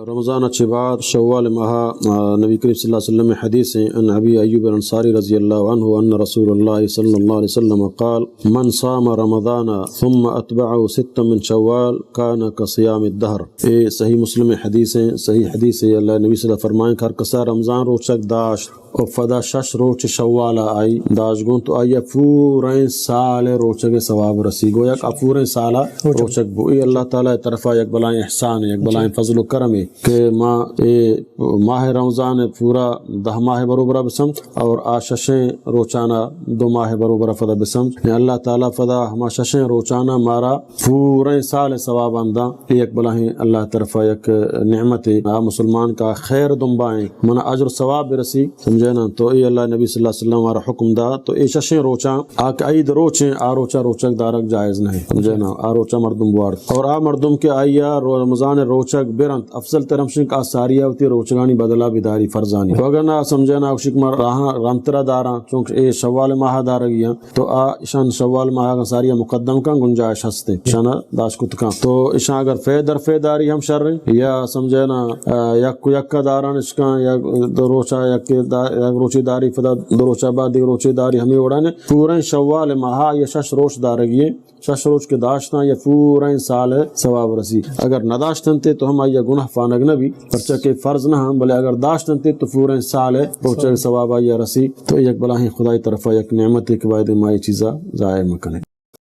رمضان اچھی بات شوال ماہ نبی کریم صلی اللہ علیہ وسلم حدیث ہیں ان ابی ایوب الانصاری رضی اللہ عنہ ان رسول اللہ صلی اللہ علیہ وسلم قال من صام رمضان ثم اتبعه ستا من شوال كان كصيام الدهر. یہ صحیح مسلم حدیث ہیں، صحیح حدیث ہے. اللہ نبی صلی اللہ علیہ وسلم فرمائیں کہ ہر کسا رمضان روچک داشت اور فدا شش روچ شوال آئی داشگون تو آئیے پوریں سال روچک ثواب رسی گو یک پوریں سال روچک بو. ای اللہ تعالیٰ طرفہ یک بلائیں احسان ہے، یک بلائیں فضل و کرم ہے کہ ماہ رمضان پورا 10 ماہ بروبرہ بسمت اور آششیں روچانہ 2 ماہ بروبرہ فدا بسمت. اللہ تعالیٰ فدا ہما ششیں روچانہ مارا پوریں سال ثواب اندہ یک بلائیں اللہ طرفہ یک نعمت ہے. مسلمان کا خیر دنبائیں منا اجر ثواب برسی سمجھے نا. تو ای اللہ نبی صلی اللہ علیہ وسلم ہمارا حکم دا تو ای ششیں روچاں آکھ عید روچیں آ روچا روچک دارک جائز نہیں سمجھے نا. آ روچا مردم بوار اور آ مردم کے آئیا رمضان روچک برنت افضل ترمشنک آساریہ ہوتی روچگانی بدلا بداری فرزانی تو اگر نہ سمجھے نا اوشک مر راہاں رامترہ داراں چونکہ اے شوال ماہ دارگیاں تو آ اشان شوال ماہ کا ساریہ مقدم کا گنجائش ہستے اشان داش کت کا تو اشان اگر فے در فے داری ہم شر رہے یا سمجھے نا یک داران اشکاں یا روچا یک روچی داری فدا روچا بعد روچی داری ہمیں اڑانے پورے شوال ماہ یا شش روچ دارگیے شش روچ کے داشتاں یا پورے سال ثواب رسی. اگر نہ داشتن تے تو ہم آئیا گناہ فانگ نہ بھی پرچہ کے فرض نہ ہم بلے اگر داشتن تے تو پورے سال روچہ ثواب آئیا رسی. تو یک بلاہیں خدای طرفہ یک نعمت ہے کہ باید مائی چیزا ضائع مکنے.